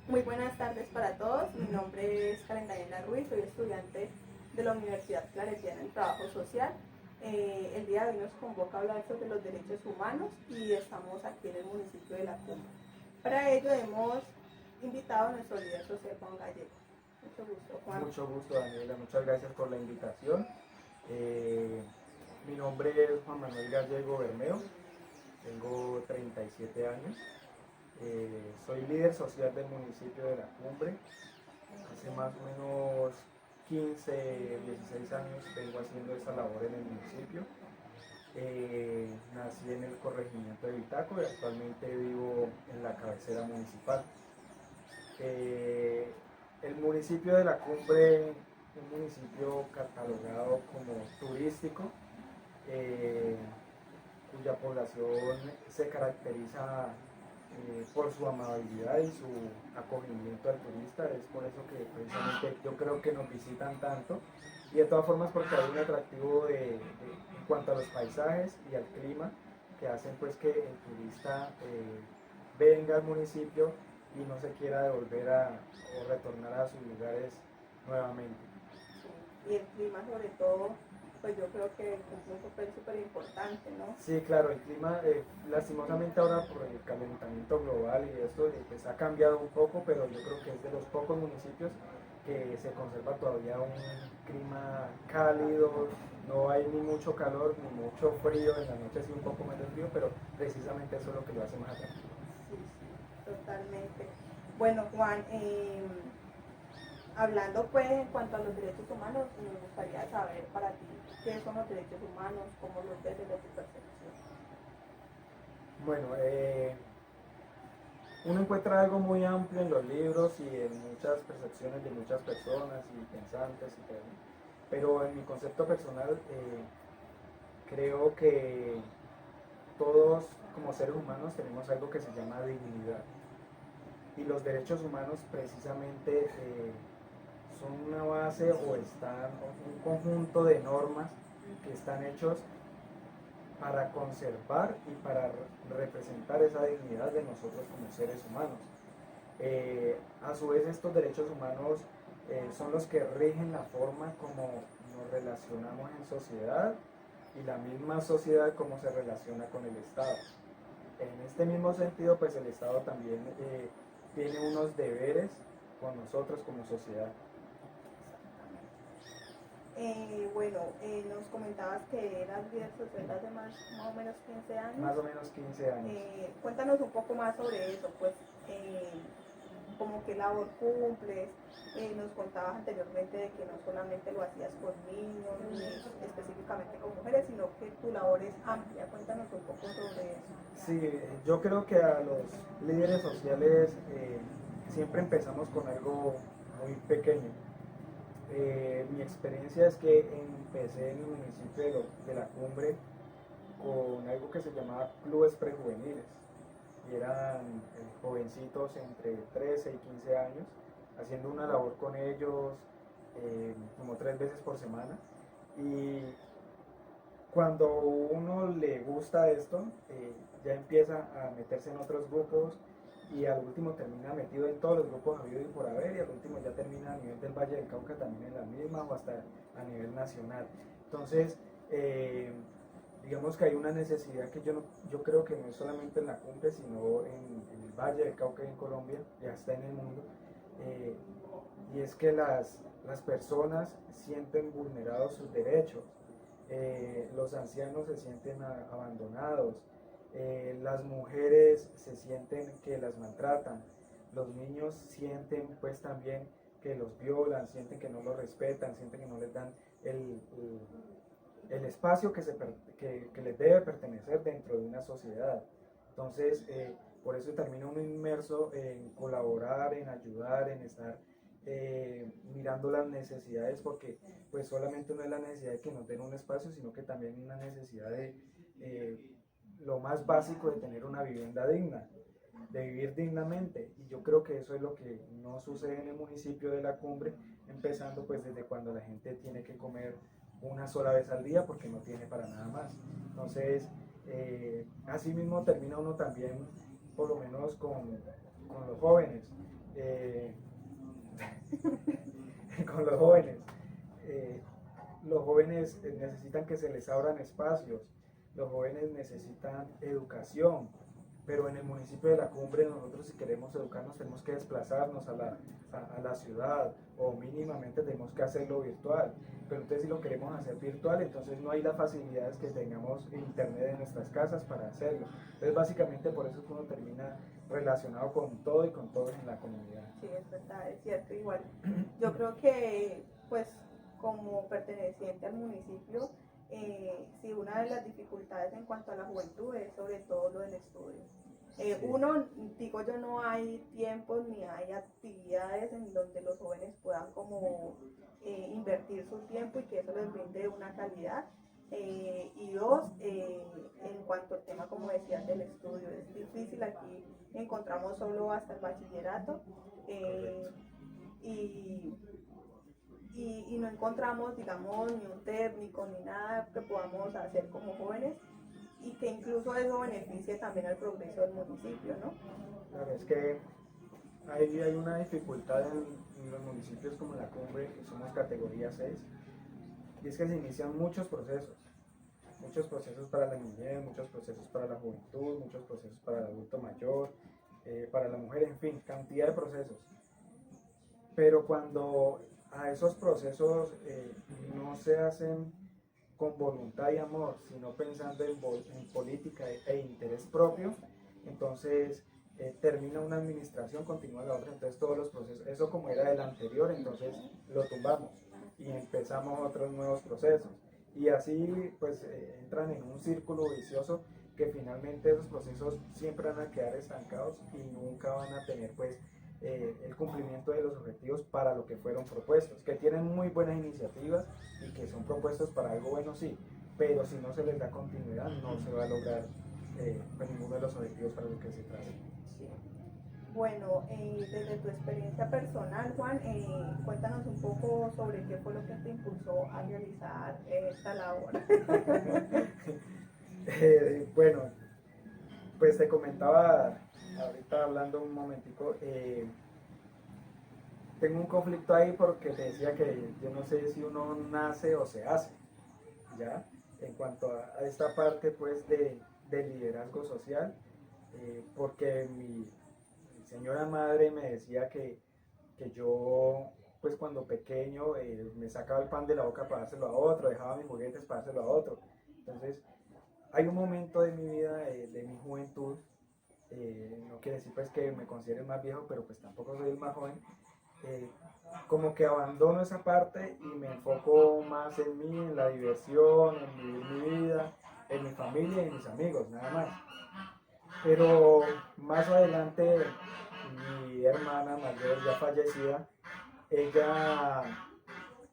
Muy buenas tardes para todos. Mi nombre es Karen Daniela Ruiz, soy estudiante de la Universidad Claretiana en Trabajo Social. El día de hoy nos convoca a hablar sobre los derechos humanos y estamos aquí en el municipio de La Cumbre. Para ello hemos invitado a nuestro líder social, Juan Gallego. Mucho gusto, Juan. Mucho gusto, Daniela. Muchas gracias por la invitación. Eh, Mi nombre es Juan Manuel Gallego Bermeo, tengo 37 años. Soy líder social del municipio de La Cumbre. Hace más o menos 15, 16 años vengo haciendo esa labor en el municipio. Nací en el corregimiento de Vitaco y actualmente vivo en la cabecera municipal. Eh, el municipio de La Cumbre, un municipio catalogado como turístico, eh, cuya población se caracteriza por su amabilidad y su acogimiento al turista. Es por eso que precisamente yo creo que nos visitan tanto, y de todas formas porque hay un atractivo en cuanto a los paisajes y al clima, que hacen pues que el turista venga al municipio y no se quiera devolver o retornar a sus lugares nuevamente. Y el clima sobre todo, pues yo creo que cumple un papel súper importante, ¿no? Sí, claro, el clima, lastimosamente ahora por el calentamiento global y esto, pues ha cambiado un poco, pero yo creo que es de los pocos municipios que se conserva todavía un clima cálido. No hay ni mucho calor ni mucho frío, en la noche sí un poco más de frío, pero precisamente eso es lo que lo hace más atractivo. Sí, sí, totalmente. Bueno, Juan, hablando pues en cuanto a los derechos humanos, me gustaría saber para ti qué son los derechos humanos, cómo los ves desde tu percepción. Bueno, uno encuentra algo muy amplio en los libros y en muchas percepciones de muchas personas y pensantes y todo, ¿no? Pero en mi concepto personal, creo que todos como seres humanos tenemos algo que se llama dignidad, y los derechos humanos precisamente son una base o están un conjunto de normas que están hechos para conservar y para representar esa dignidad de nosotros como seres humanos. A su vez, estos derechos humanos son los que rigen la forma como nos relacionamos en sociedad, y la misma sociedad cómo se relaciona con el Estado. En este mismo sentido, pues el Estado también tiene unos deberes con nosotros como sociedad. Bueno, nos comentabas que eras líder social hace más o menos 15 años. Más o menos 15 años. Cuéntanos un poco más sobre eso, pues, como qué labor cumples. Nos contabas anteriormente de que no solamente lo hacías con niños, ni específicamente con mujeres, sino que tu labor es amplia. Cuéntanos un poco sobre eso. Sí, yo creo que a los líderes sociales siempre empezamos con algo muy pequeño. Mi experiencia es que empecé en el municipio de La Cumbre con algo que se llamaba clubes prejuveniles, y eran jovencitos entre 13 y 15 años, haciendo una labor con ellos como 3 veces por semana. Y cuando uno le gusta esto, ya empieza a meterse en otros grupos, y al último termina metido en todos los grupos habido y por haber, y al último ya termina a nivel del Valle del Cauca también en la misma, o hasta a nivel nacional. Entonces, digamos que hay una necesidad que yo creo que no es solamente en la cumbre, sino en el Valle del Cauca y en Colombia, ya está en el mundo, eh, y es que las personas sienten vulnerados sus derechos. Los ancianos se sienten abandonados, las mujeres se sienten que las maltratan, los niños sienten pues también que los violan, sienten que no los respetan, sienten que no les dan el espacio que les debe pertenecer dentro de una sociedad. Entonces, por eso termina uno inmerso en colaborar, en ayudar, en estar mirando las necesidades, porque pues solamente no es la necesidad de que nos den un espacio, sino que también una necesidad de lo más básico, de tener una vivienda digna, de vivir dignamente. Y yo creo que eso es lo que no sucede en el municipio de La Cumbre, empezando pues desde cuando la gente tiene que comer una sola vez al día porque no tiene para nada más. Entonces, así mismo termina uno también, por lo menos con los jóvenes. eh, con los jóvenes. Los jóvenes necesitan que se les abran espacios, los jóvenes necesitan educación, pero en el municipio de La Cumbre nosotros si queremos educarnos tenemos que desplazarnos a la ciudad o mínimamente tenemos que hacerlo virtual. Pero entonces si lo queremos hacer virtual, entonces no hay las facilidades que tengamos internet en nuestras casas para hacerlo. Entonces básicamente por eso es que uno termina relacionado con todo y con todos en la comunidad. Sí, es verdad, es cierto. Igual, yo creo que, pues, como perteneciente al municipio, sí, una de las dificultades en cuanto a la juventud es sobre todo lo del estudio. Sí. Uno, digo yo, no hay tiempos ni hay actividades en donde los jóvenes puedan como invertir su tiempo y que eso les brinde una calidad. Y dos, en cuanto al tema, como decías, del estudio, es difícil aquí, encontramos solo hasta el bachillerato eh, y, y no encontramos, digamos, ni un técnico ni nada que podamos hacer como jóvenes y que incluso eso beneficie también al progreso del municipio, ¿no? Claro, es que hay una dificultad en los municipios como La Cumbre, que somos categoría 6, y es que se inician muchos procesos para la niñez, muchos procesos para la juventud, muchos procesos para el adulto mayor, para la mujer, en fin, cantidad de procesos. Pero cuando a esos procesos no se hacen con voluntad y amor, sino pensando en política e interés propio, entonces termina una administración, continúa la otra, entonces todos los procesos, eso como era el anterior, entonces lo tumbamos y empezamos otros nuevos procesos. Y así pues entran en un círculo vicioso que finalmente esos procesos siempre van a quedar estancados y nunca van a tener pues el cumplimiento de los objetivos para lo que fueron propuestos, que tienen muy buenas iniciativas y que son propuestos para algo bueno, sí, pero si no se les da continuidad no se va a lograr pues, ninguno de los objetivos para los que se trata. Sí. Bueno, desde tu experiencia personal, Juan, cuéntanos un poco sobre qué fue lo que te impulsó a realizar esta labor. Bueno, pues te comentaba ahorita hablando un momentico, tengo un conflicto ahí porque te decía que yo no sé si uno nace o se hace, ¿ya? En cuanto a esta parte pues de liderazgo social, porque mi señora madre me decía que yo pues cuando pequeño me sacaba el pan de la boca para dárselo a otro, dejaba mis juguetes para dárselo a otro. Entonces hay un momento de mi vida, de mi juventud, no quiere decir pues que me considere más viejo, pero pues tampoco soy el más joven, eh, como que abandono esa parte y me enfoco más en mí, en la diversión, en vivir mi vida, en mi familia y en mis amigos, nada más. Pero más adelante mi hermana mayor ya fallecida, ella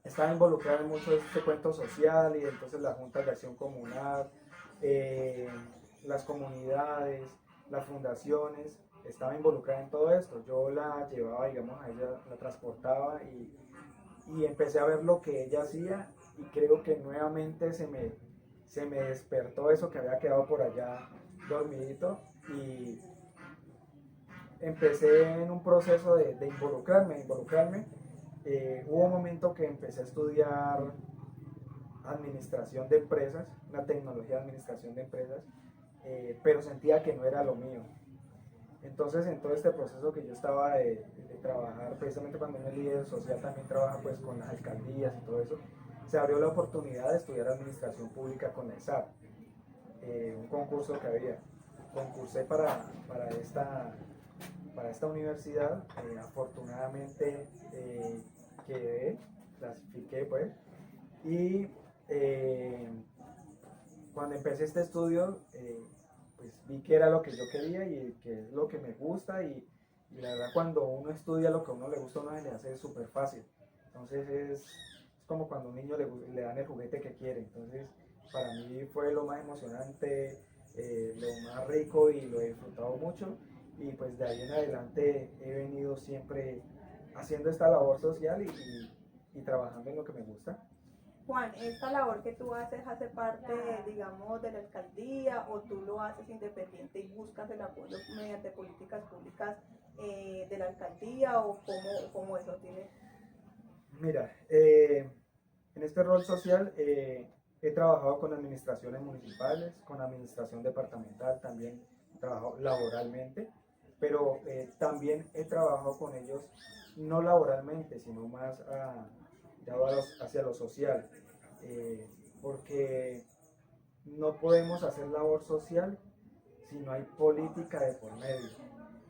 estaba involucrada en mucho de este cuento social y entonces las juntas de acción comunal, eh, las comunidades, las fundaciones, estaba involucrada en todo esto. Yo la llevaba, digamos, a ella, la transportaba y empecé a ver lo que ella hacía y creo que nuevamente se me despertó eso que había quedado por allá dormidito y empecé en un proceso de involucrarme. Hubo un momento que empecé a estudiar administración de empresas, una tecnología de administración de empresas, pero sentía que no era lo mío. Entonces, en todo este proceso que yo estaba de trabajar, precisamente cuando uno es líder social también trabaja pues con las alcaldías y todo eso, se abrió la oportunidad de estudiar administración pública con la ESAP, un concurso que había. Concursé para esta universidad, afortunadamente quedé, clasifiqué pues, y cuando empecé este estudio, pues vi que era lo que yo quería y que es lo que me gusta y la verdad cuando uno estudia lo que a uno le gusta, a uno se le hace súper fácil. Entonces es como cuando a un niño le dan el juguete que quiere. Entonces para mí fue lo más emocionante, lo más rico y lo he disfrutado mucho y pues de ahí en adelante he venido siempre haciendo esta labor social y trabajando en lo que me gusta. Juan, ¿esta labor que tú hace parte, digamos, de la alcaldía o tú lo haces independiente y buscas el apoyo mediante políticas públicas de la alcaldía o cómo eso tiene? Mira, en este rol social he trabajado con administraciones municipales, con administración departamental, también trabajo laboralmente, pero también he trabajado con ellos no laboralmente, sino más hacia lo social, porque no podemos hacer labor social si no hay política de por medio.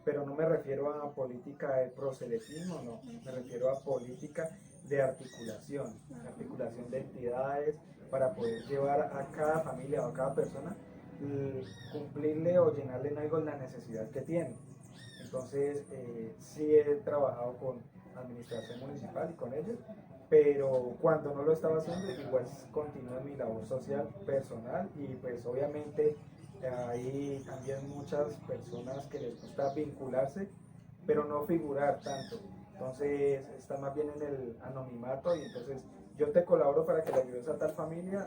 Pero no me refiero a política de proselitismo, no, me refiero a política de articulación de entidades para poder llevar a cada familia o a cada persona cumplirle o llenarle en algo la necesidad que tiene. Entonces, sí he trabajado con administración municipal y con ellos, pero cuando no lo estaba haciendo, igual continúo mi labor social personal y pues obviamente hay también muchas personas que les gusta vincularse, pero no figurar tanto. Entonces está más bien en el anonimato y entonces yo te colaboro para que le ayudes a tal familia,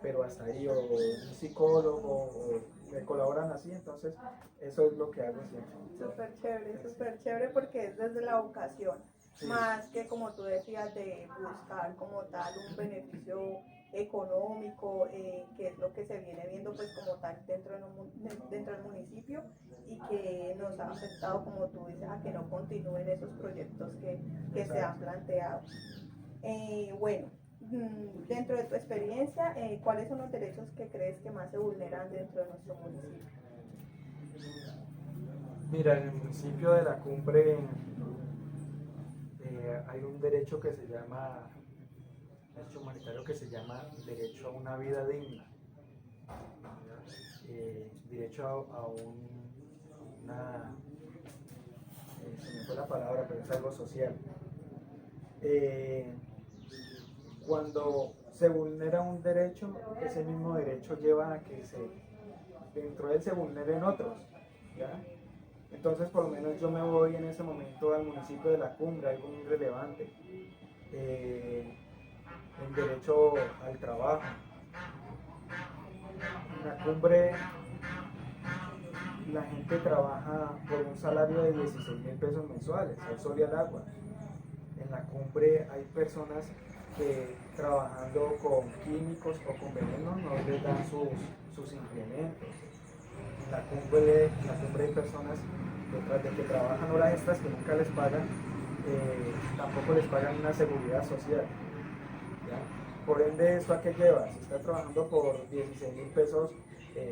pero hasta ahí, o un psicólogo, o me colaboran así, entonces eso es lo que hago siempre. Súper chévere porque es desde la vocación, Sí. más que como tú decías de buscar como tal un beneficio económico, que es lo que se viene viendo pues como tal dentro del municipio y que nos ha afectado, como tú dices, a que no continúen esos proyectos que se han planteado. Bueno, dentro de tu experiencia, ¿cuáles son los derechos que crees que más se vulneran dentro de nuestro municipio? Mira, en el municipio de La Cumbre hay un derecho que se llama, derecho humanitario que se llama derecho a una vida digna, derecho a una, se me fue la palabra, pero es algo social. Eh, Cuando se vulnera un derecho, ese mismo derecho lleva a que dentro de él se vulneren otros, ¿ya? Entonces, por lo menos yo me voy en ese momento al municipio de La Cumbre, algo muy relevante. El derecho al trabajo. En La Cumbre la gente trabaja por un salario de 16.000 pesos mensuales, al sol y al agua. En La Cumbre hay personas que trabajando con químicos o con venenos no les dan sus implementos. En la cumbre hay personas detrás de que trabajan horas extras que nunca les pagan, tampoco les pagan una seguridad social. ¿Ya? Por ende, ¿esto a qué lleva? Si está trabajando por 16.000 pesos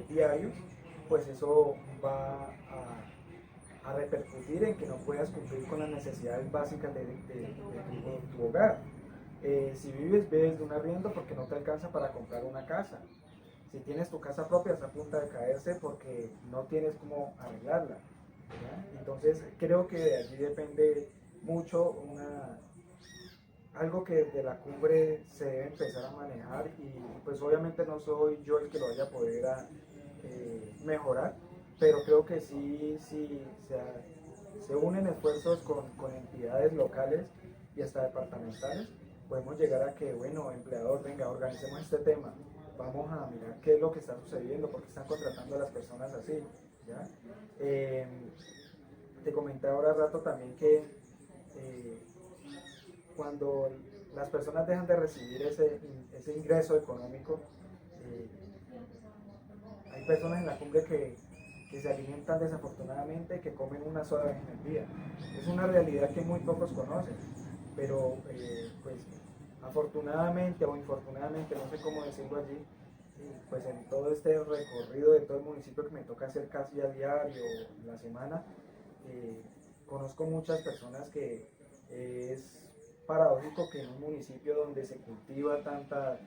diarios, pues eso va a repercutir en que no puedas cumplir con las necesidades básicas de tu hogar. Si vives de un arriendo porque no te alcanza para comprar una casa. Si tienes tu casa propia, está a punto de caerse porque no tienes cómo arreglarla. ¿Ya? Entonces, creo que de allí depende mucho algo que desde La Cumbre se debe empezar a manejar y pues obviamente no soy yo el que lo vaya a poder mejorar, pero creo que sí, se unen esfuerzos con entidades locales y hasta departamentales, podemos llegar a que, bueno, empleador, venga, organicemos este tema, vamos a mirar qué es lo que está sucediendo, por qué están contratando a las personas así, ¿ya? Te comenté ahora rato también que cuando las personas dejan de recibir ese ingreso económico, eh, hay personas en La Cumbre que se alimentan desafortunadamente, que comen una sola vez en el día. Es una realidad que muy pocos conocen, pero pues afortunadamente o infortunadamente, no sé cómo decirlo allí, pues en todo este recorrido de todo el municipio que me toca hacer casi a diario, la semana, conozco muchas personas que es paradójico que en un municipio donde se cultiva tantas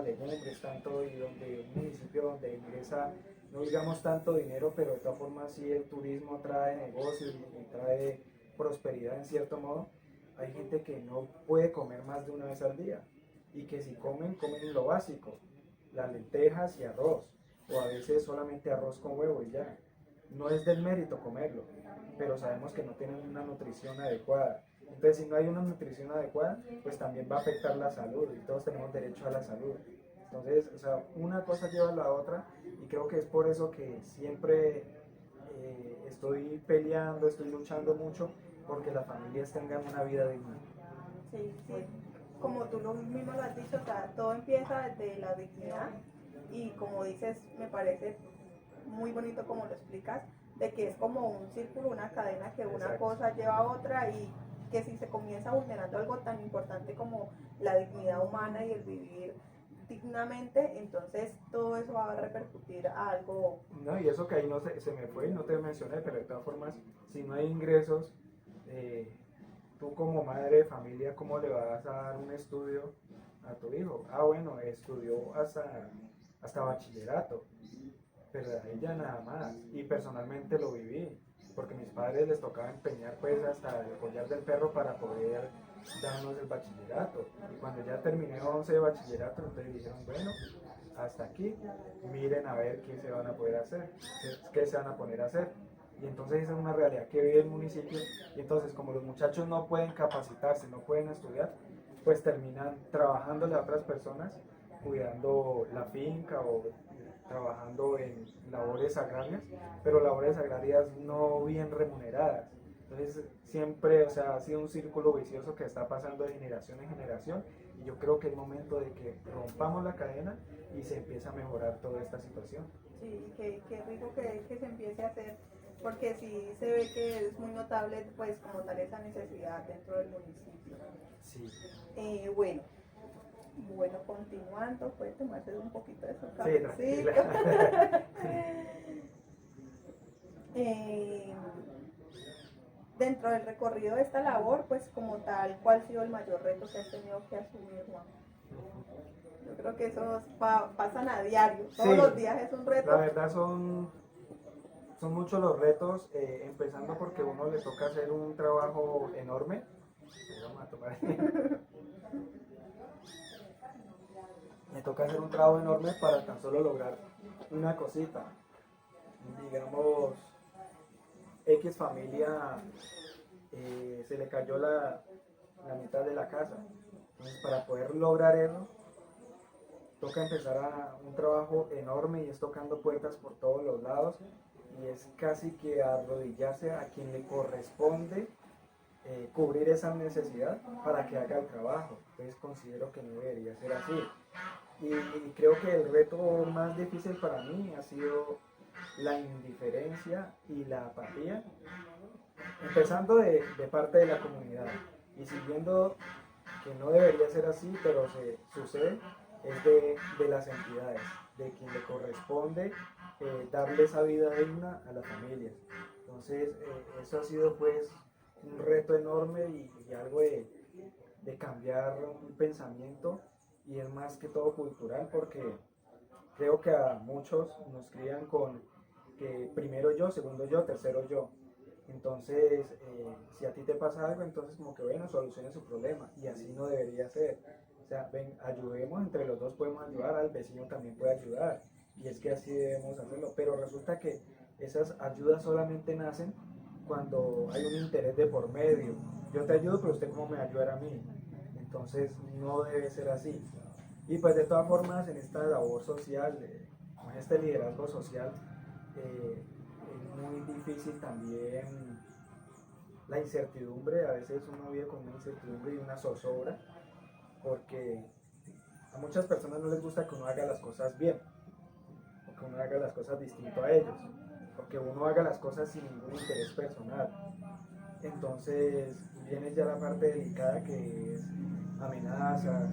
legumbres, tanto, y donde un municipio donde ingresa, no digamos tanto dinero, pero de todas formas sí el turismo trae negocios y trae prosperidad en cierto modo, hay gente que no puede comer más de una vez al día y que si comen, comen lo básico, las lentejas y arroz, o a veces solamente arroz con huevo y ya. No es del mérito comerlo, pero sabemos que no tienen una nutrición adecuada. Entonces, si no hay una nutrición adecuada, pues también va a afectar la salud y todos tenemos derecho a la salud. Entonces, o sea, una cosa lleva a la otra y creo que es por eso que siempre estoy peleando, estoy luchando mucho porque las familias tengan una vida digna. Sí, sí, como tú lo mismo lo has dicho, o sea, todo empieza desde la dignidad y como dices, me parece muy bonito como lo explicas, de que es como un círculo, una cadena que una Exacto. cosa lleva a otra y que si se comienza vulnerando algo tan importante como la dignidad humana y el vivir dignamente, entonces todo eso va a repercutir a algo. No, y eso que ahí no se me fue, no te mencioné, pero de todas formas, si no hay ingresos, eh, tú como madre de familia, ¿cómo le vas a dar un estudio a tu hijo? Ah, bueno, estudió hasta bachillerato, pero a ella nada más. Y personalmente lo viví, porque a mis padres les tocaba empeñar pues hasta el collar del perro para poder darnos el bachillerato. Y cuando ya terminé 11 de bachillerato, entonces dijeron, bueno, hasta aquí, miren a ver qué se van a poder hacer, qué se van a poner a hacer. Y entonces esa es una realidad que vive el municipio. Y entonces como los muchachos no pueden capacitarse, no pueden estudiar, pues terminan trabajándole a otras personas, cuidando la finca o trabajando en labores agrarias, pero labores agrarias no bien remuneradas. Entonces siempre, o sea, ha sido un círculo vicioso que está pasando de generación en generación y yo creo que es momento de que rompamos la cadena y se empiece a mejorar toda esta situación. Sí, qué rico que se empiece a hacer, porque sí se ve que es muy notable, pues, como tal esa necesidad dentro del municipio. Sí, Bueno, bueno, continuando, puede tomarse un poquito de su sí, cafecito. tranquila. Eh, Dentro del recorrido de esta labor, pues como tal, ¿cuál ha sido el mayor reto que has tenido que asumir, Juan? Yo creo que esos pasan a diario, todos Sí, los días es un la reto. verdad son muchos los retos, empezando porque a uno le toca hacer un trabajo enorme. Vamos a tomar. Me toca hacer un trabajo enorme para tan solo lograr una cosita. Digamos, X familia se le cayó la mitad de la casa. Entonces, para poder lograr eso, toca empezar un trabajo enorme y es tocando puertas por todos los lados y es casi que arrodillarse a quien le corresponde cubrir esa necesidad para que haga el trabajo. Entonces considero que no debería ser así. Y creo que el reto más difícil para mí ha sido la indiferencia y la apatía, empezando de parte de la comunidad y siguiendo que no debería ser así, pero se sucede, es de las entidades, de quien le corresponde darle esa vida digna a las familias. Entonces, eso ha sido pues un reto enorme y algo de cambiar un pensamiento y es más que todo cultural porque creo que a muchos nos crían con que primero yo, segundo yo, tercero yo. Entonces, si a ti te pasa algo, entonces como que bueno, solucione su problema y así no debería ser. O sea, ven, ayudemos, entre los dos podemos ayudar, al vecino también puede ayudar y es que así debemos hacerlo. Pero resulta que esas ayudas solamente nacen cuando hay un interés de por medio. Yo te ayudo, pero usted cómo me va a ayudar a mí. Entonces, no debe ser así. Y pues de todas formas, en esta labor social, en este liderazgo social, es muy difícil también la incertidumbre. A veces uno vive con una incertidumbre y una zozobra, porque a muchas personas no les gusta que uno haga las cosas bien, o que uno haga las cosas distinto a ellos, o que uno haga las cosas sin ningún interés personal. Entonces viene ya la parte delicada que es amenazas,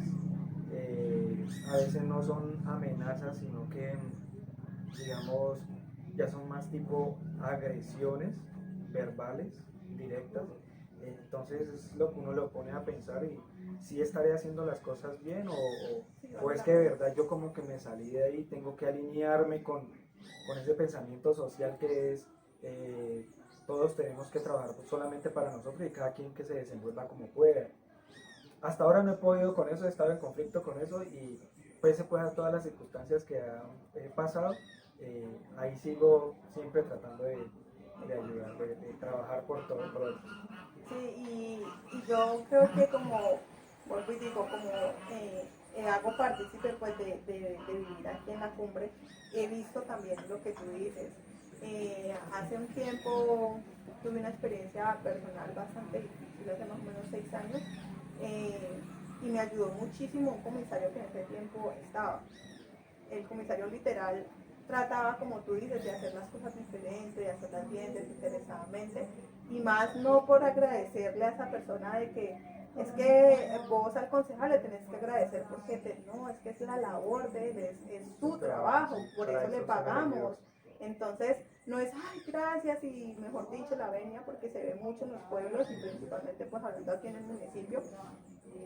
a veces no son amenazas, sino que, digamos, ya son más tipo agresiones verbales, directas. Entonces es lo que uno lo pone a pensar y si estaré haciendo las cosas bien o es que de verdad yo como que me salí de ahí, tengo que alinearme con ese pensamiento social que es todos tenemos que trabajar solamente para nosotros y cada quien que se desenvuelva como pueda. Hasta ahora no he podido con eso, he estado en conflicto con eso y pese pues a todas las circunstancias que he pasado, ahí sigo siempre tratando de ayudar, de trabajar por todo, por otros. Sí, y yo creo que como, vuelvo y digo, como hago partícipe pues de vivir aquí en la cumbre, he visto también lo que tú dices. Hace un tiempo tuve una experiencia personal bastante difícil, hace más o menos 6 años, y me ayudó muchísimo un comisario que en ese tiempo estaba. El comisario literal trataba, como tú dices, de hacer las cosas diferentes, de hacerlas bien, desinteresadamente, y más no por agradecerle a esa persona de que es que vos al concejal le tenés que agradecer porque no, es que es la labor de él, es su trabajo, por eso le pagamos. Entonces, no es, ay, gracias, y mejor dicho, la venia, porque se ve mucho en los pueblos y principalmente pues hablando aquí en el municipio,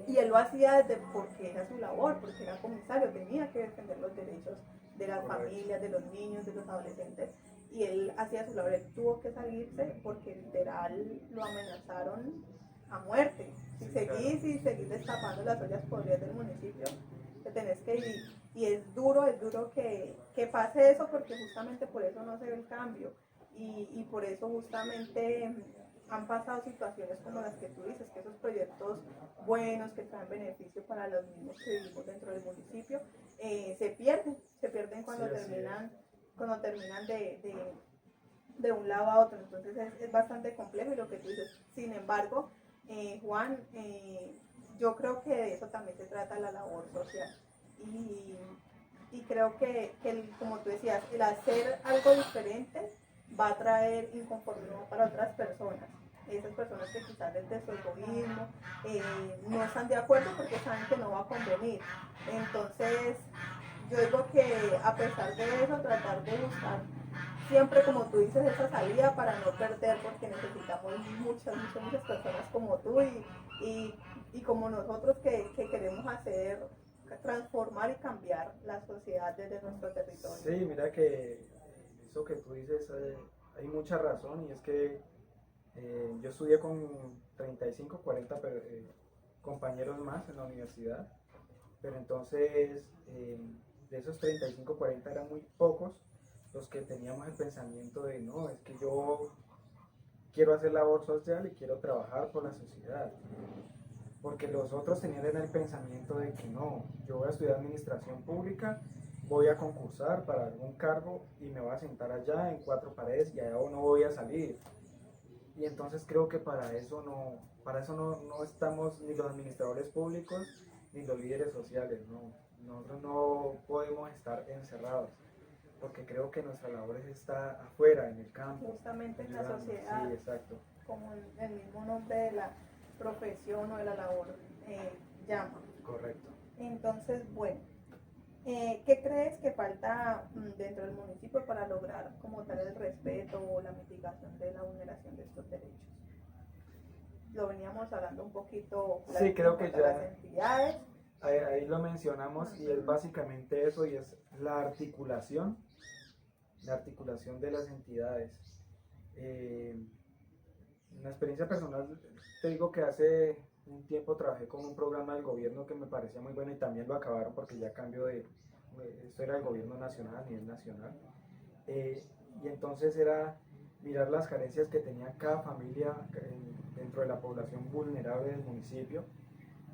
y él lo hacía desde porque era su labor, porque era comisario, tenía que defender los derechos de las familias, de los niños, de los adolescentes, y él hacía su labor. Él tuvo que salirse porque literal lo amenazaron a muerte. Si seguís destapando las ollas podridas del municipio, te tenés que ir. Y es duro que pase eso, porque justamente por eso no se ve el cambio. Y por eso justamente han pasado situaciones como las que tú dices, que esos proyectos buenos que traen beneficio para los mismos que vivimos dentro del municipio, se pierden cuando cuando terminan de un lado a otro. Entonces es bastante complejo y lo que tú dices. Sin embargo, Juan, yo creo que de eso también se trata la labor social. Y, y creo que como tú decías, el hacer algo diferente va a traer inconformidad para otras personas. Esas personas que quizás desde su egoísmo no están de acuerdo porque saben que no va a convenir. Entonces, yo digo que a pesar de eso, tratar de buscar siempre, como tú dices, esa salida para no perder, porque necesitamos muchas personas como tú y como nosotros que queremos hacer, transformar y cambiar la sociedad desde nuestro territorio. Sí, mira que eso que tú dices, hay mucha razón y es que yo estudié con 35, 40 compañeros más en la universidad, pero entonces de esos 35, 40 eran muy pocos los que teníamos el pensamiento de no, es que yo quiero hacer labor social y quiero trabajar por la sociedad. Porque los otros tenían el pensamiento de que no, yo voy a estudiar administración pública, voy a concursar para algún cargo y me voy a sentar allá en cuatro paredes y allá no voy a salir. Y entonces creo que para eso no estamos ni los administradores públicos ni los líderes sociales, no. Nosotros no podemos estar encerrados, porque creo que nuestra labor está afuera, en el campo. Justamente en la Ayudando. sociedad, Sí, exacto. como el mismo nombre de la profesión o de la labor llama. Correcto. Entonces, bueno, ¿qué crees que falta dentro del municipio para lograr como tal el respeto o la mitigación de la vulneración de estos derechos? Lo veníamos hablando un poquito. Sí, creo que ya las entidades. Ahí lo mencionamos y es básicamente eso y es la articulación de las entidades. Una experiencia personal, te digo que hace un tiempo trabajé con un programa del gobierno que me parecía muy bueno y también lo acabaron porque ya cambió esto era el gobierno nacional, a nivel nacional. Y entonces era mirar las carencias que tenía cada familia dentro de la población vulnerable del municipio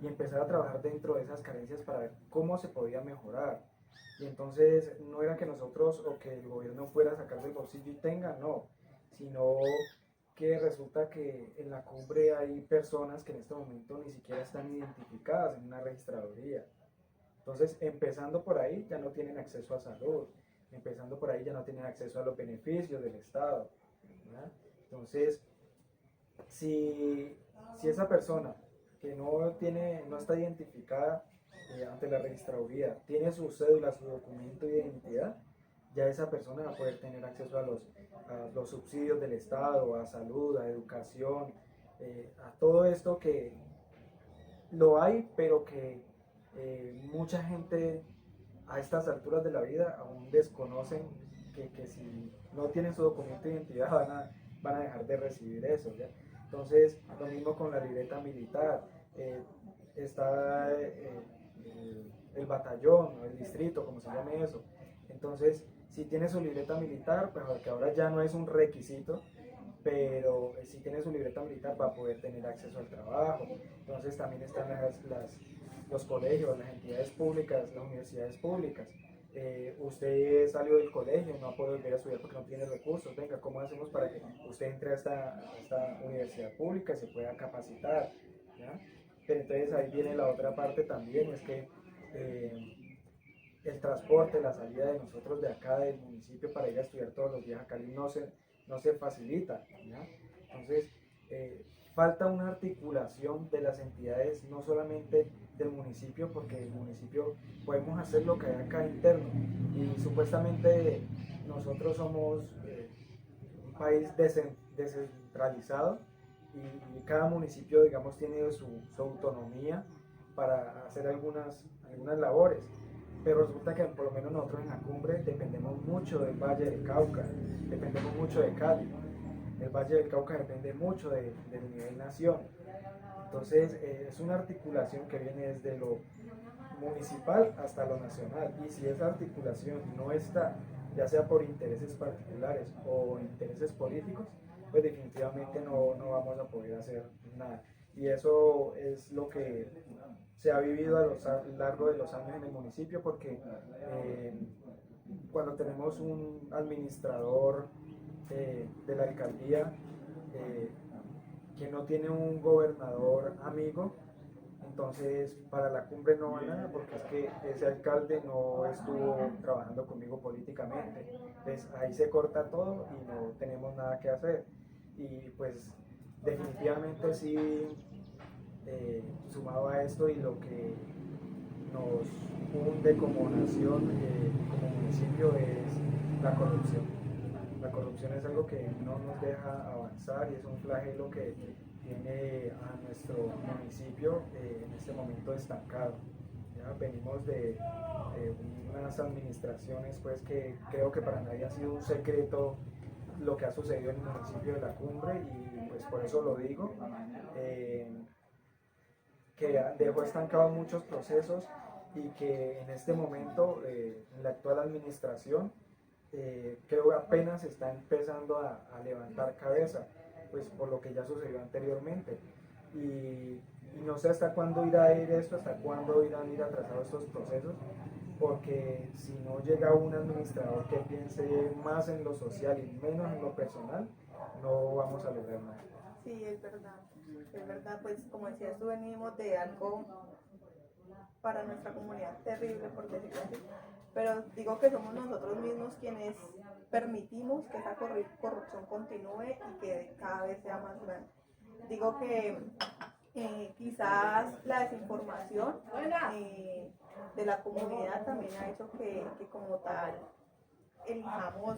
y empezar a trabajar dentro de esas carencias para ver cómo se podía mejorar. Y entonces no era que nosotros o que el gobierno fuera a sacar del bolsillo y tenga, no, sino que resulta que en la cumbre hay personas que en este momento ni siquiera están identificadas en una registraduría. Entonces, empezando por ahí, ya no tienen acceso a salud, empezando por ahí ya no tienen acceso a los beneficios del Estado, ¿verdad? Entonces, si esa persona que no está identificada ante la registraduría, tiene su cédula, su documento de identidad, ya esa persona va a poder tener acceso a los subsidios del Estado, a salud, a educación, a todo esto que lo hay, pero que mucha gente a estas alturas de la vida aún desconocen que si no tienen su documento de identidad van a dejar de recibir eso, ¿ya? Entonces, lo mismo con la libreta militar. Está el batallón o el distrito, como se llame eso. Entonces, si tiene su libreta militar, pues que ahora ya no es un requisito, pero si tiene su libreta militar va a poder tener acceso al trabajo. Entonces también están los colegios, las entidades públicas, las universidades públicas. usted salió del colegio, no puede volver a estudiar porque no tiene recursos, venga, ¿cómo hacemos para que usted entre a esta universidad pública y se pueda capacitar? ¿Ya? Pero entonces ahí viene la otra parte también, es que el transporte, la salida de nosotros de acá del municipio para ir a estudiar todos los días a Cali no se facilita, ¿ya? Entonces, falta una articulación de las entidades, no solamente del municipio, porque el municipio podemos hacer lo que hay acá interno y supuestamente nosotros somos un país descentralizado y cada municipio, digamos, tiene su autonomía para hacer algunas labores, pero resulta que por lo menos nosotros en la cumbre dependemos mucho del Valle del Cauca, dependemos mucho de Cali. El Valle del Cauca depende mucho del nivel nación. Entonces es una articulación que viene desde lo municipal hasta lo nacional. Y si esa articulación no está, ya sea por intereses particulares o intereses políticos, pues definitivamente no vamos a poder hacer nada. Y eso es lo que se ha vivido a lo largo de los años en el municipio, porque cuando tenemos un administrador de la alcaldía que no tiene un gobernador amigo, entonces para la cumbre no va nada, porque es que ese alcalde no estuvo trabajando conmigo políticamente. Entonces ahí se corta todo y no tenemos nada que hacer. Y pues definitivamente sí, sumado a esto y lo que nos hunde como nación, como municipio, es la corrupción. La corrupción es algo que no nos deja avanzar y es un flagelo que tiene a nuestro municipio en este momento estancado. ¿Ya? Venimos de unas administraciones pues que creo que para nadie ha sido un secreto lo que ha sucedido en el municipio de La Cumbre, y pues por eso lo digo, que dejó estancados muchos procesos y que en este momento, en la actual administración, creo que apenas está empezando a levantar cabeza, pues por lo que ya sucedió anteriormente. Y no sé hasta cuándo irá a ir esto, hasta cuándo irán a ir atrasados estos procesos, porque si no llega un administrador que piense más en lo social y menos en lo personal, no vamos a lograr nada. Sí, es verdad, pues como decías tú, venimos de algo para nuestra comunidad terrible, por decirlo así, pero digo que somos nosotros mismos quienes permitimos que esa corrupción continúe y que cada vez sea más grande. Digo que quizás la desinformación de la comunidad también ha hecho que como tal elijamos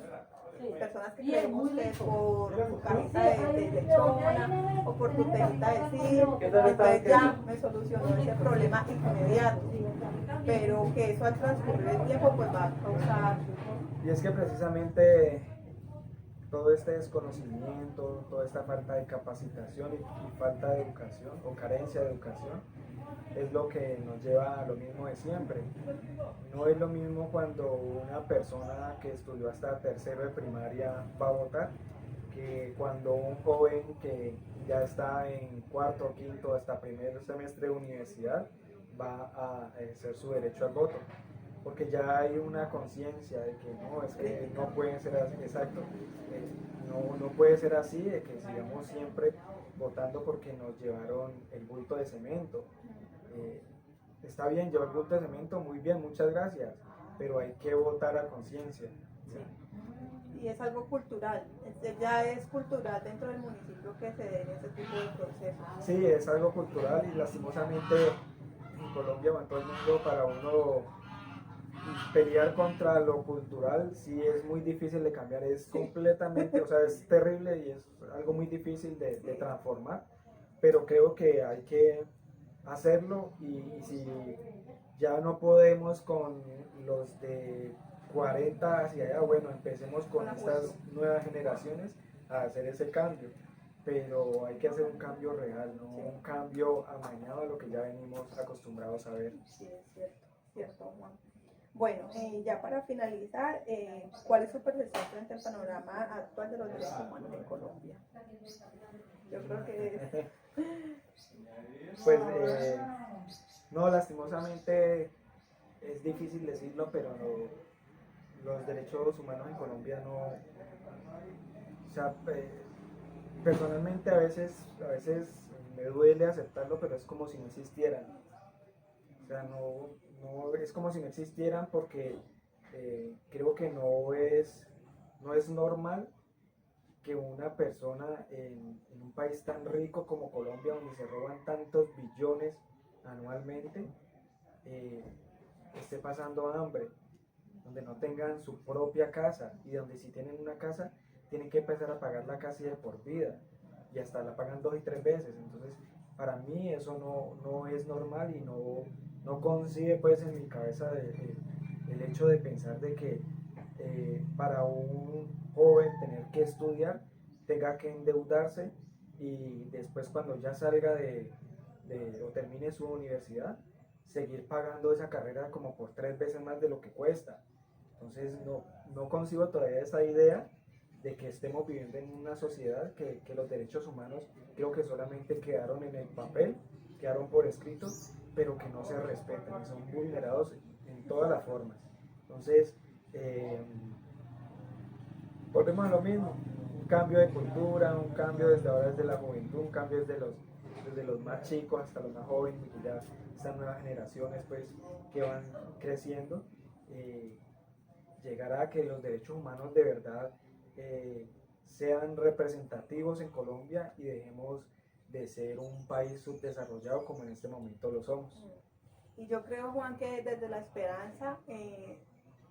personas que creemos que por tu cajita de lechona o por tu tejita de sí, entonces ya me solucionó ese problema inmediato, pero que eso al transcurrir el tiempo pues va a causar. Y es que precisamente todo este desconocimiento, toda esta falta de capacitación y falta de educación o carencia de educación es lo que nos lleva a lo mismo de siempre. No es lo mismo cuando una persona que estudió hasta tercero de primaria va a votar, que cuando un joven que ya está en cuarto, quinto, hasta primer semestre de universidad va a ejercer su derecho al voto, porque ya hay una conciencia de que no, es que no puede ser así, exacto, no puede ser así, de que sigamos siempre votando porque nos llevaron el bulto de cemento. Está bien, llevar el bulto de cemento, muy bien, muchas gracias, pero hay que votar a conciencia. Sí. Y es algo cultural, ya es cultural dentro del municipio que se den ese tipo de procesos. Sí, es algo cultural y lastimosamente en Colombia o en todo el mundo, para uno pelear contra lo cultural sí es muy difícil de cambiar, es completamente, o sea, es terrible y es algo muy difícil de transformar, pero creo que hay que hacerlo, y si ya no podemos con los de 40 hacia allá, bueno, empecemos con estas nuevas generaciones a hacer ese cambio, pero hay que hacer un cambio real, no un cambio amañado a lo que ya venimos acostumbrados a ver. Sí, es cierto, Juan. Bueno, ya para finalizar, ¿cuál es su percepción frente al panorama actual de los derechos humanos en Colombia? Yo creo que pues no, lastimosamente es difícil decirlo, pero los derechos humanos en Colombia no, o sea, personalmente a veces me duele aceptarlo, pero es como si no existieran. O sea, no es como si no existieran porque creo que no es normal que una persona en un país tan rico como Colombia, donde se roban tantos billones anualmente, eh, esté pasando hambre, donde no tengan su propia casa y donde si tienen una casa tienen que empezar a pagar la casa de por vida y hasta la pagan 2 y 3 veces. Entonces, para mí eso no es normal y no concibe pues en mi cabeza el hecho de pensar de que para un joven tener que estudiar tenga que endeudarse y después cuando ya salga o termine su universidad seguir pagando esa carrera como por 3 veces más de lo que cuesta. Entonces no concibo todavía esa idea de que estemos viviendo en una sociedad que los derechos humanos creo que solamente quedaron en el papel, quedaron por escrito, pero que no se respetan y son vulnerados en todas las formas. Entonces, eh, volvemos a lo mismo, un cambio de cultura, un cambio desde ahora desde la juventud, un cambio desde los más chicos hasta los más jóvenes, y ya estas nuevas generaciones pues que van creciendo, eh, llegará a que los derechos humanos de verdad sean representativos en Colombia y dejemos de ser un país subdesarrollado como en este momento lo somos. Y yo creo, Juan, que desde la esperanza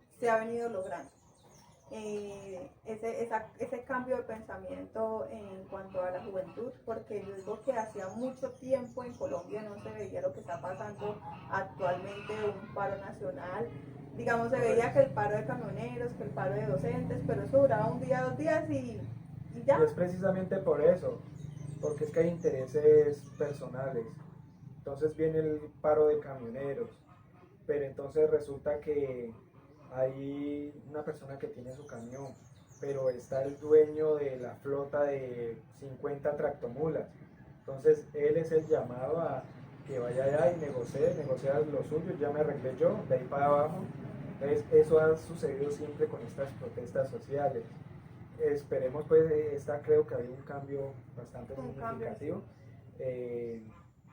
se ha venido logrando. Ese cambio de pensamiento en cuanto a la juventud, porque yo digo que hacía mucho tiempo en Colombia no se veía lo que está pasando actualmente, un paro nacional. Digamos, se veía que el paro de camioneros, que el paro de docentes, pero eso duraba un día, 2 días y Y ya. es precisamente por eso, porque es que hay intereses personales. Entonces viene el paro de camioneros, pero entonces resulta que hay una persona que tiene su camión, pero está el dueño de la flota de 50 tractomulas. Entonces él es el llamado a que vaya allá y negocia lo suyo, ya me arreglé yo, de ahí para abajo. Entonces eso ha sucedido siempre con estas protestas sociales. Esperemos pues, esta creo que hay un cambio bastante Un cambio, sí. significativo. Eh,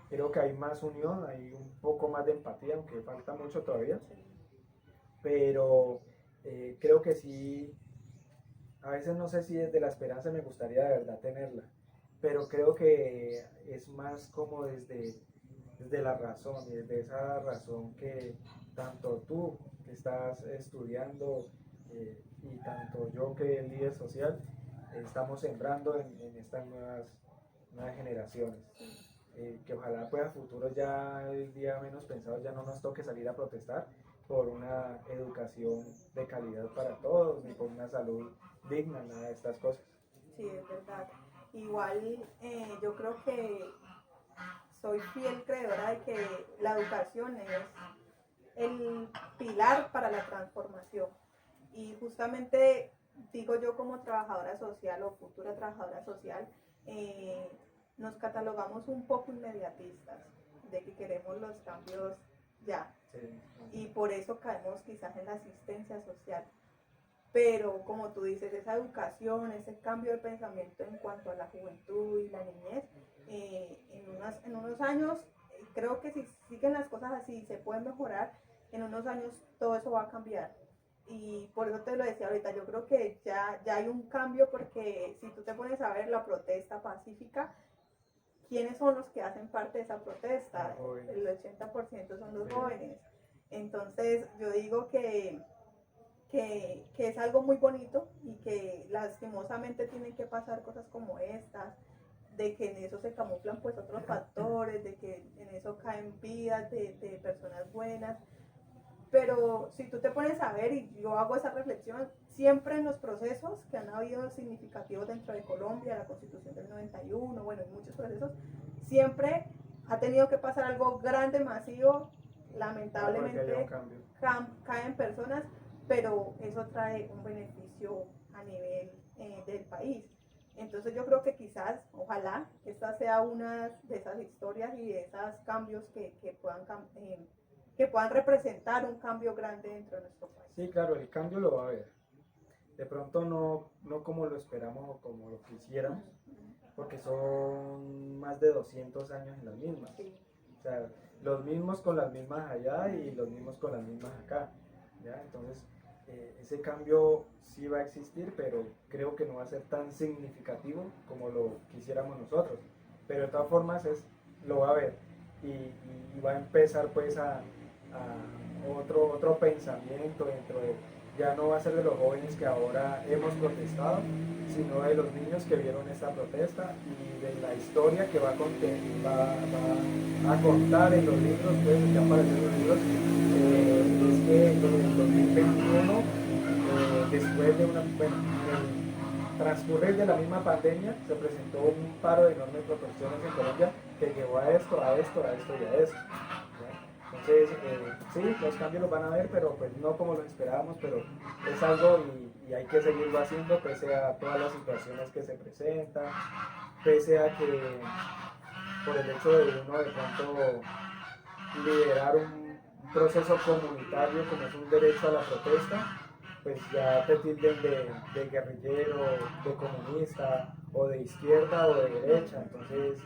Creo que hay más unión, hay un poco más de empatía, aunque falta mucho todavía, Sí. pero creo que sí, a veces no sé si desde la esperanza me gustaría de verdad tenerla, pero creo que es más como desde la razón, y desde esa razón que tanto tú que estás estudiando y tanto yo que el líder social estamos sembrando en estas nuevas generaciones. Que ojalá pues a futuro ya el día menos pensado ya no nos toque salir a protestar por una educación de calidad para todos, ni por una salud digna, nada de estas cosas. Sí, es verdad. Igual yo creo que soy fiel creedora de que la educación es el pilar para la transformación. Y justamente digo yo como trabajadora social o futura trabajadora social, eh, nos catalogamos un poco inmediatistas, de que queremos los cambios ya. Sí, Y por eso caemos quizás en la asistencia social. Pero como tú dices, esa educación, ese cambio de pensamiento en cuanto a la juventud y la niñez, en unos años, creo que si siguen las cosas así, se pueden mejorar, en unos años todo eso va a cambiar. Y por eso te lo decía ahorita, yo creo que ya hay un cambio porque si tú te pones a ver la protesta pacífica, ¿quiénes son los que hacen parte de esa protesta? El 80% son los jóvenes. Entonces yo digo que es algo muy bonito y que lastimosamente tienen que pasar cosas como estas, de que en eso se camuflan pues otros factores, de que en eso caen vidas de personas buenas. Pero si tú te pones a ver, y yo hago esa reflexión, siempre en los procesos que han habido significativos dentro de Colombia, la Constitución del 91, bueno, en muchos procesos, siempre ha tenido que pasar algo grande, masivo, lamentablemente caen personas, pero eso trae un beneficio a nivel del país. Entonces yo creo que quizás, ojalá, esta sea una de esas historias y de esos cambios que puedan que puedan representar un cambio grande dentro de nuestro país. Sí, claro, el cambio lo va a haber. De pronto no como lo esperamos o como lo quisiéramos, porque son más de 200 años en las mismas. Sí. O sea, los mismos con las mismas allá y los mismos con las mismas acá. ¿Ya? Entonces, ese cambio sí va a existir, pero creo que no va a ser tan significativo como lo quisiéramos nosotros. Pero de todas formas lo va a ver y va a empezar pues a otro pensamiento dentro de, ya no va a ser de los jóvenes que ahora hemos protestado, sino de los niños que vieron esta protesta y de la historia que va a contar en los libros, pues, que aparecen en los libros, es que en el 2021, después de el transcurrir de la misma pandemia, se presentó un paro de enormes proporciones en Colombia que llevó a esto, a esto, a esto y a esto. ¿Ya? Entonces, sí, los cambios los van a ver, pero pues no como los esperábamos, pero es algo y hay que seguirlo haciendo pese a todas las situaciones que se presentan, pese a que por el hecho de uno de pronto liderar un proceso comunitario como es un derecho a la protesta, pues ya te tilden de guerrillero, de comunista, o de izquierda o de derecha. Entonces,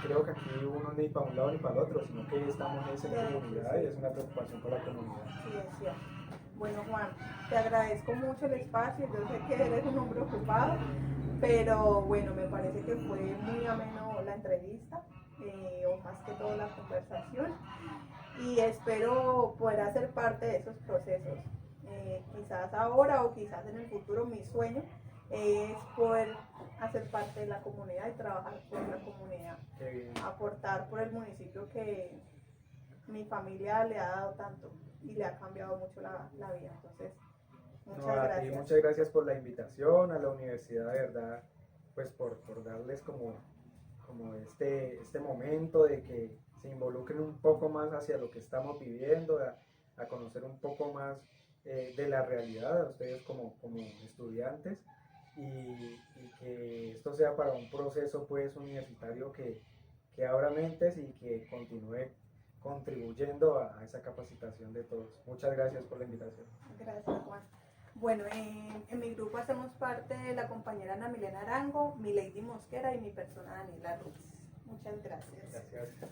creo que aquí uno ni para un lado ni para el otro, sino que estamos en comunidad y es una preocupación por la comunidad. Sí, es cierto. Bueno, Juan, te agradezco mucho el espacio. Yo sé que eres un hombre ocupado, pero bueno, me parece que fue muy ameno la entrevista, o más que todo la conversación, y espero poder hacer parte de esos procesos. Quizás ahora o quizás en el futuro mi sueño es poder hacer parte de la comunidad y trabajar por la comunidad, aportar por el municipio que mi familia le ha dado tanto y le ha cambiado mucho la vida. Entonces, muchas gracias. Muchas gracias por la invitación a la universidad, de verdad, pues por darles como este momento de que se involucren un poco más hacia lo que estamos viviendo, a conocer un poco más de la realidad de ustedes como estudiantes y que esto sea para un proceso pues universitario que abra mentes y que continúe contribuyendo a esa capacitación de todos. Muchas gracias por la invitación. Gracias, Juan. Bueno, en mi grupo hacemos parte de la compañera Ana Milena Arango, mi Lady Mosquera y mi persona Daniela Ruiz. Muchas gracias. Gracias.